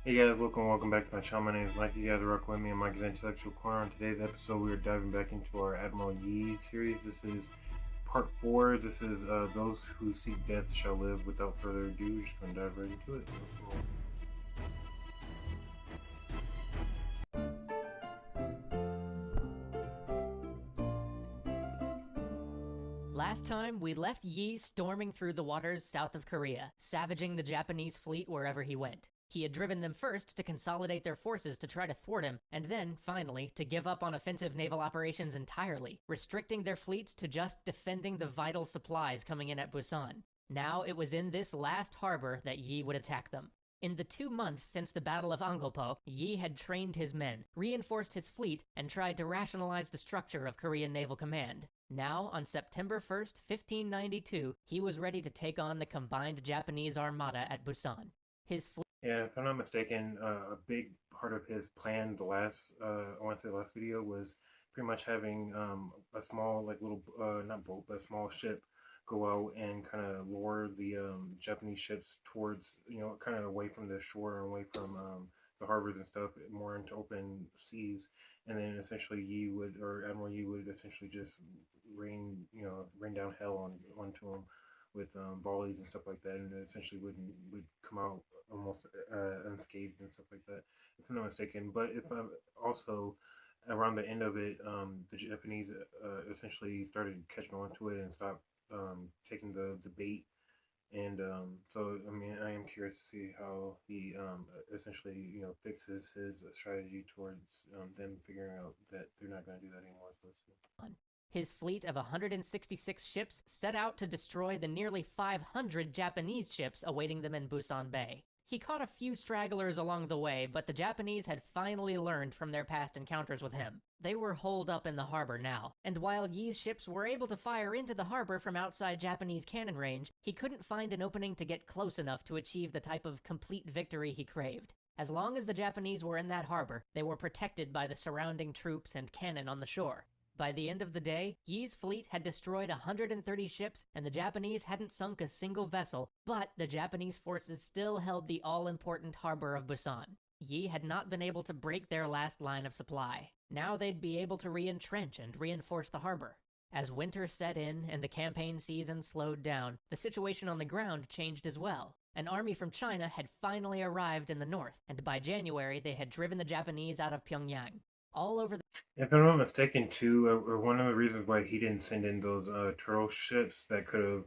Hey guys, welcome back to my channel. My name is Mike. You guys are rocking with me on Mike's Intellectual Corner. On today's episode, we are diving back into our Admiral Yi series. This is part 4. This is Those Who Seek Death Shall Live. Without further ado, we're just going to dive right into it. Last time, we left Yi storming through the waters south of Korea, savaging the Japanese fleet wherever he went. He had driven them first to consolidate their forces to try to thwart him, and then, finally, to give up on offensive naval operations entirely, restricting their fleets to just defending the vital supplies coming in at Busan. Now it was in this last harbor that Yi would attack them. In the 2 months since the Battle of Angulpo, Yi had trained his men, reinforced his fleet, and tried to rationalize the structure of Korean Naval Command. Now, on September 1st, 1592, he was ready to take on the combined Japanese armada at Busan. His fleet. Yeah, if I'm not mistaken, a big part of his plan, I want to say the last video, was pretty much having a small, like little, not boat, but a small ship go out and kind of lure the Japanese ships towards, kind of away from the shore and away from the harbors and stuff, more into open seas. And then essentially Admiral Yi would essentially just rain down hell onto them with volleys and stuff like that, and essentially would come out almost unscathed and stuff like that, if I'm not mistaken. But if I'm also around the end of it, the Japanese essentially started catching on to it and stopped taking the bait. And so, I mean, I am curious to see how he essentially, fixes his strategy towards them figuring out that they're not going to do that anymore. So let's see. His fleet of 166 ships set out to destroy the nearly 500 Japanese ships awaiting them in Busan Bay. He caught a few stragglers along the way, but the Japanese had finally learned from their past encounters with him. They were holed up in the harbor now, and while Yi's ships were able to fire into the harbor from outside Japanese cannon range, he couldn't find an opening to get close enough to achieve the type of complete victory he craved. As long as the Japanese were in that harbor, they were protected by the surrounding troops and cannon on the shore. By the end of the day, Yi's fleet had destroyed 130 ships, and the Japanese hadn't sunk a single vessel, but the Japanese forces still held the all-important harbor of Busan. Yi had not been able to break their last line of supply. Now they'd be able to re-entrench and reinforce the harbor. As winter set in and the campaign season slowed down, the situation on the ground changed as well. An army from China had finally arrived in the north, and by January they had driven the Japanese out of Pyongyang. All over the. If I'm not mistaken, too, one of the reasons why he didn't send in those turtle ships that could have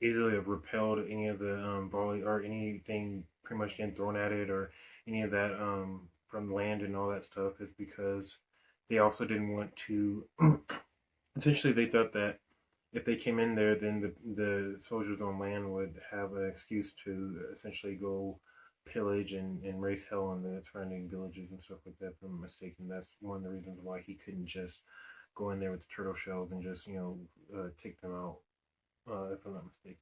easily have repelled any of the volley or anything pretty much getting thrown at it or any of that from land and all that stuff is because they also didn't want to. Essentially, they thought that if they came in there, then the soldiers on land would have an excuse to essentially go pillage and raise hell on the surrounding villages and stuff like that. If I'm mistaken, that's one of the reasons why he couldn't just go in there with the turtle shells and just take them out. If I'm not mistaken.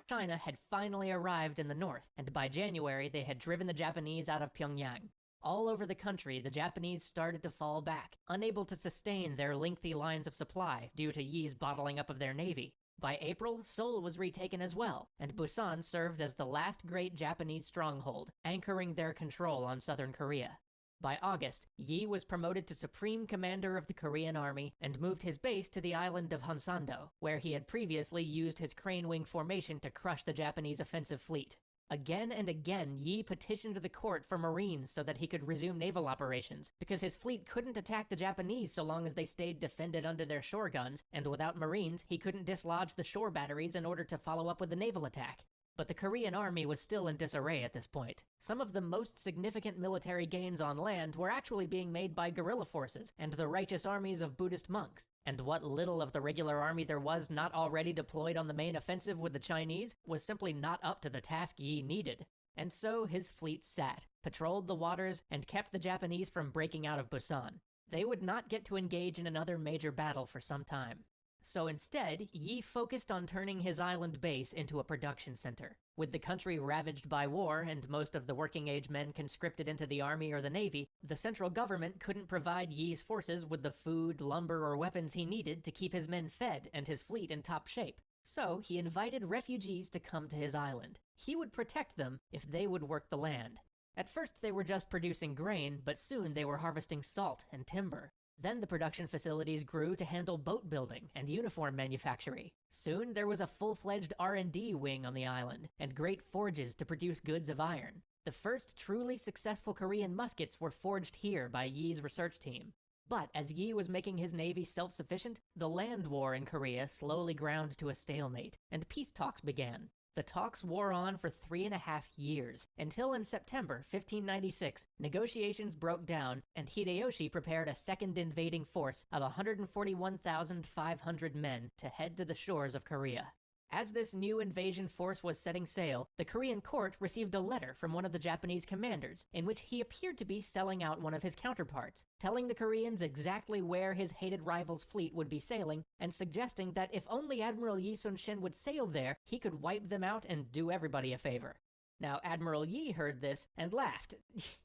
China had finally arrived in the north, and by January they had driven the Japanese out of Pyongyang. All over the country, the Japanese started to fall back, unable to sustain their lengthy lines of supply due to Yi's bottling up of their navy. By April, Seoul was retaken as well, and Busan served as the last great Japanese stronghold, anchoring their control on southern Korea. By August, Yi was promoted to Supreme Commander of the Korean Army and moved his base to the island of Honsando, where he had previously used his crane wing formation to crush the Japanese offensive fleet. Again and again, Yi petitioned the court for Marines so that he could resume naval operations, because his fleet couldn't attack the Japanese so long as they stayed defended under their shore guns, and without Marines, he couldn't dislodge the shore batteries in order to follow up with the naval attack. But the Korean army was still in disarray at this point. Some of the most significant military gains on land were actually being made by guerrilla forces and the righteous armies of Buddhist monks. And what little of the regular army there was not already deployed on the main offensive with the Chinese was simply not up to the task Yi needed. And so his fleet sat, patrolled the waters, and kept the Japanese from breaking out of Busan. They would not get to engage in another major battle for some time. So instead, Yi focused on turning his island base into a production center. With the country ravaged by war and most of the working-age men conscripted into the army or the navy, the central government couldn't provide Yi's forces with the food, lumber, or weapons he needed to keep his men fed and his fleet in top shape. So he invited refugees to come to his island. He would protect them if they would work the land. At first they were just producing grain, but soon they were harvesting salt and timber. Then the production facilities grew to handle boat building and uniform manufacturing. Soon there was a full-fledged R&D wing on the island, and great forges to produce goods of iron. The first truly successful Korean muskets were forged here by Yi's research team. But as Yi was making his navy self-sufficient, the land war in Korea slowly ground to a stalemate, and peace talks began. The talks wore on for 3.5 years, until in September 1596, negotiations broke down and Hideyoshi prepared a second invading force of 141,500 men to head to the shores of Korea. As this new invasion force was setting sail, the Korean court received a letter from one of the Japanese commanders, in which he appeared to be selling out one of his counterparts, telling the Koreans exactly where his hated rival's fleet would be sailing, and suggesting that if only Admiral Yi Sun-shin would sail there, he could wipe them out and do everybody a favor. Now, Admiral Yi heard this and laughed.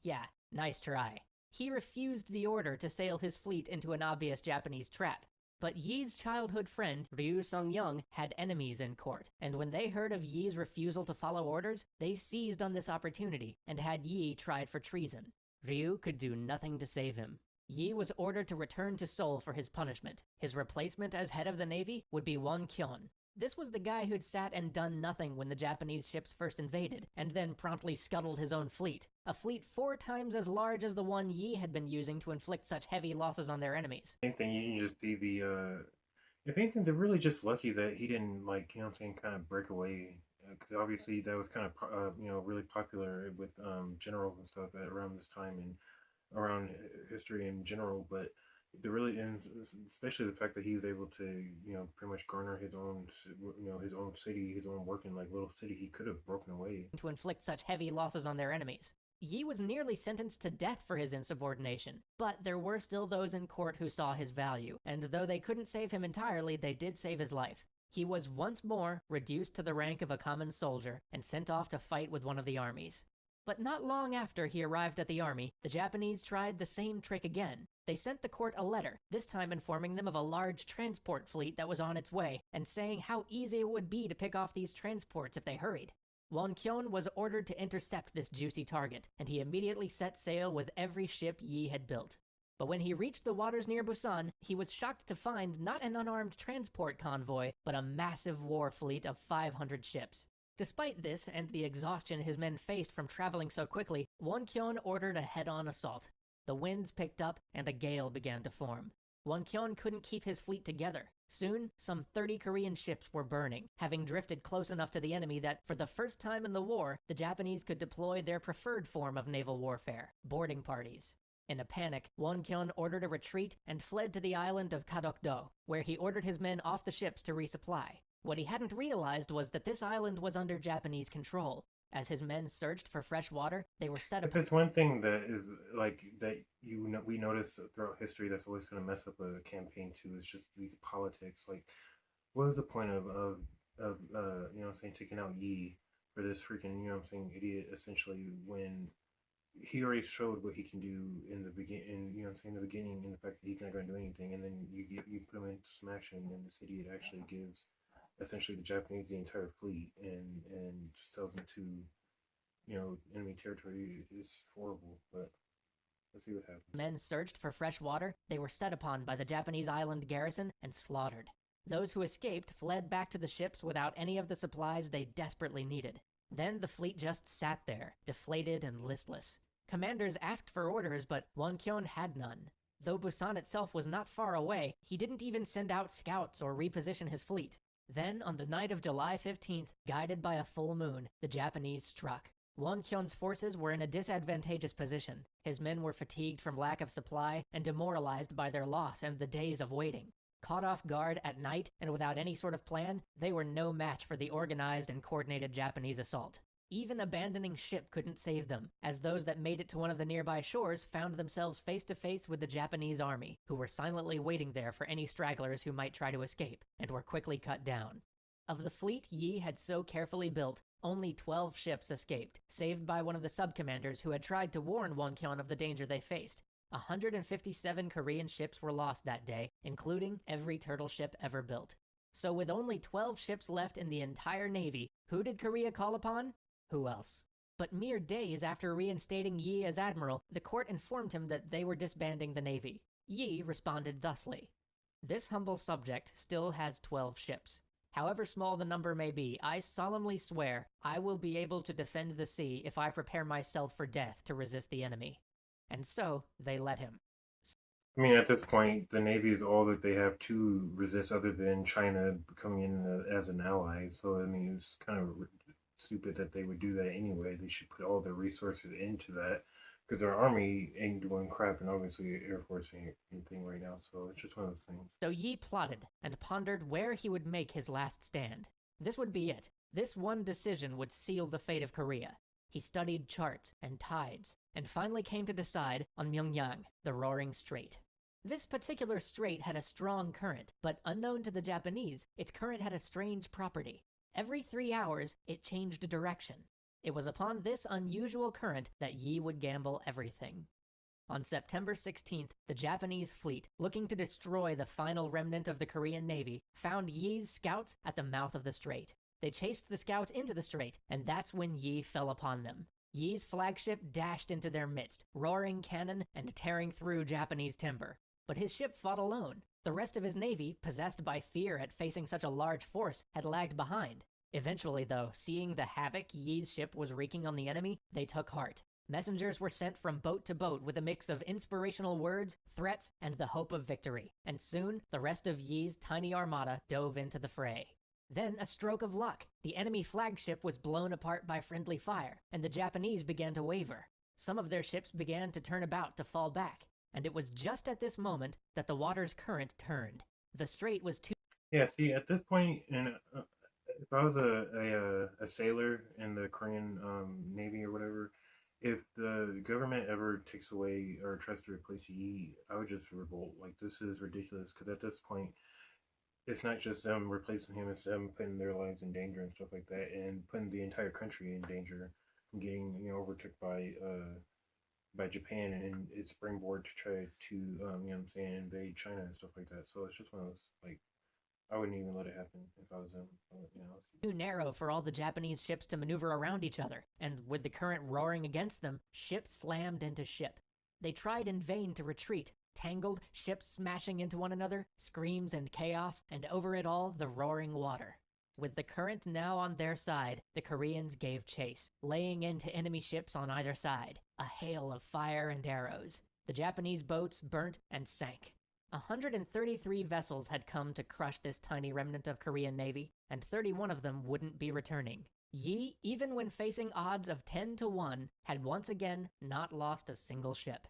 Yeah, nice try. He refused the order to sail his fleet into an obvious Japanese trap. But Yi's childhood friend, Ryu Sung-young, had enemies in court, and when they heard of Yi's refusal to follow orders, they seized on this opportunity and had Yi tried for treason. Ryu could do nothing to save him. Yi was ordered to return to Seoul for his punishment. His replacement as head of the navy would be Won-kyun. This was the guy who'd sat and done nothing when the Japanese ships first invaded, and then promptly scuttled his own fleet. A fleet 4 times as large as the one Yi had been using to inflict such heavy losses on their enemies. Same thing, you can just see if anything, they're really just lucky that he didn't, like, you know what I'm saying, kind of break away. Because obviously that was kind of, really popular with generals and stuff around this time and around history in general, but and especially the fact that he was able to, pretty much garner his own, his own city, his own working like little city. He could have broken away to inflict such heavy losses on their enemies. Yi was nearly sentenced to death for his insubordination, but there were still those in court who saw his value, and though they couldn't save him entirely, they did save his life. He was once more reduced to the rank of a common soldier and sent off to fight with one of the armies. But not long after he arrived at the army, the Japanese tried the same trick again. They sent the court a letter, this time informing them of a large transport fleet that was on its way, and saying how easy it would be to pick off these transports if they hurried. Won-kyun was ordered to intercept this juicy target, and he immediately set sail with every ship Yi had built. But when he reached the waters near Busan, he was shocked to find not an unarmed transport convoy, but a massive war fleet of 500 ships. Despite this, and the exhaustion his men faced from traveling so quickly, Won-kyun ordered a head-on assault. The winds picked up, and a gale began to form. Won-kyun couldn't keep his fleet together. Soon, some 30 Korean ships were burning, having drifted close enough to the enemy that, for the first time in the war, the Japanese could deploy their preferred form of naval warfare, boarding parties. In a panic, Won-kyun ordered a retreat and fled to the island of Kadok-do, where he ordered his men off the ships to resupply. What he hadn't realized was that this island was under Japanese control. As his men searched for fresh water, they were set up. If there's one thing that is like that we notice throughout history that's always going to mess up a campaign too is just these politics. Like, what was the point of taking out Yi for this freaking idiot essentially when he already showed what he can do in the beginning, in the beginning, and the fact that he's not going to do anything, and then you put him into some action, and this idiot actually gives essentially the Japanese the entire fleet and just sells them to enemy territory. Is horrible, but let's see what happens. Men searched for fresh water. They were set upon by the Japanese island garrison and slaughtered. Those who escaped fled back to the ships without any of the supplies they desperately needed. Then the fleet just sat there, deflated and listless. Commanders asked for orders, but Won-kyun had none. Though Busan itself was not far away, he didn't even send out scouts or reposition his fleet. Then, on the night of July 15th, guided by a full moon, the Japanese struck. Won-kyun's forces were in a disadvantageous position. His men were fatigued from lack of supply and demoralized by their loss and the days of waiting. Caught off guard at night and without any sort of plan, they were no match for the organized and coordinated Japanese assault. Even abandoning ship couldn't save them, as those that made it to one of the nearby shores found themselves face to face with the Japanese army, who were silently waiting there for any stragglers who might try to escape, and were quickly cut down. Of the fleet Yi had so carefully built, only 12 ships escaped, saved by one of the sub-commanders who had tried to warn Won-kyun of the danger they faced. 157 Korean ships were lost that day, including every turtle ship ever built. So with only 12 ships left in the entire navy, who did Korea call upon? Who else? But mere days after reinstating Yi as admiral, the court informed him that they were disbanding the navy. Yi responded thusly: "This humble subject still has 12 ships. However small the number may be, I solemnly swear I will be able to defend the sea if I prepare myself for death to resist the enemy." And so they let him. I mean, at this point, the Navy is all that they have to resist, other than China coming in as an ally. So, I mean, it's kind of stupid that they would do that anyway. They should put all their resources into that because their army ain't doing crap, and obviously Air Force ain't anything right now. So it's just one of those things. So Yi plotted and pondered where he would make his last stand. This would be it. This one decision would seal the fate of Korea. He studied charts and tides, and finally came to decide on Myeong-ryang, the Roaring Strait. This particular strait had a strong current, but unknown to the Japanese, its current had a strange property. Every 3 hours, it changed direction. It was upon this unusual current that Yi would gamble everything. On September 16th, the Japanese fleet, looking to destroy the final remnant of the Korean Navy, found Yi's scouts at the mouth of the strait. They chased the scouts into the strait, and that's when Yi fell upon them. Yi's flagship dashed into their midst, roaring cannon and tearing through Japanese timber. But his ship fought alone. The rest of his navy, possessed by fear at facing such a large force, had lagged behind. Eventually, though, seeing the havoc Yi's ship was wreaking on the enemy, they took heart. Messengers were sent from boat to boat with a mix of inspirational words, threats, and the hope of victory. And soon, the rest of Yi's tiny armada dove into the fray. Then, a stroke of luck. The enemy flagship was blown apart by friendly fire, and the Japanese began to waver. Some of their ships began to turn about to fall back. And it was just at this moment that the water's current turned. The strait was too... Yeah, see, at this point, if I was a sailor in the Korean Navy or whatever, if the government ever takes away or tries to replace Yi, I would just revolt. Like, this is ridiculous, because at this point, it's not just them replacing him, it's them putting their lives in danger and stuff like that, and putting the entire country in danger from getting, overtook by Japan and its springboard to try to, invade China and stuff like that. So it's just one of those, like, I wouldn't even let it happen if I was them. Too narrow for all the Japanese ships to maneuver around each other, and with the current roaring against them, ship slammed into ship. They tried in vain to retreat, tangled, ships smashing into one another, screams and chaos, and over it all, the roaring water. With the current now on their side, the Koreans gave chase, laying into enemy ships on either side, a hail of fire and arrows. The Japanese boats burnt and sank. 133 vessels had come to crush this tiny remnant of Korean Navy, and 31 of them wouldn't be returning. Yi, even when facing odds of 10-1, had once again not lost a single ship.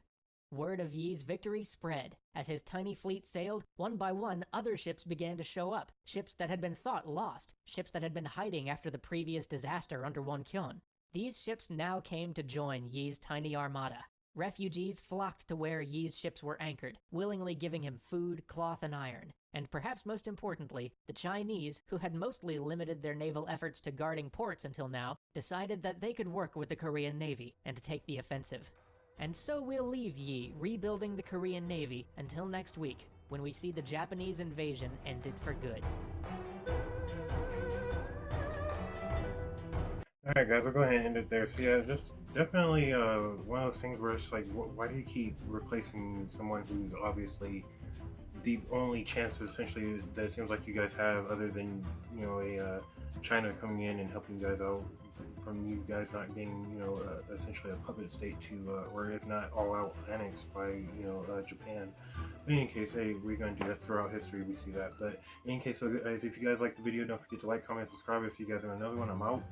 Word of Yi's victory spread. As his tiny fleet sailed, one by one, other ships began to show up. Ships that had been thought lost. Ships that had been hiding after the previous disaster under Woncheon. These ships now came to join Yi's tiny armada. Refugees flocked to where Yi's ships were anchored, willingly giving him food, cloth, and iron. And perhaps most importantly, the Chinese, who had mostly limited their naval efforts to guarding ports until now, decided that they could work with the Korean Navy and take the offensive. And so we'll leave Yi rebuilding the Korean Navy until next week, when we see the Japanese invasion ended for good. Alright guys, we'll go ahead and end it there. So yeah, just definitely one of those things where it's like, why do you keep replacing someone who's obviously the only chance essentially that it seems like you guys have, other than, China coming in and helping you guys out, from you guys not being, essentially a puppet state to, or if not all out annexed by, Japan. In any case, hey, we're going to do that throughout history, we see that. But in any case, so guys, if you guys like the video, don't forget to like, comment, subscribe. I'll see you guys in another one. I'm out.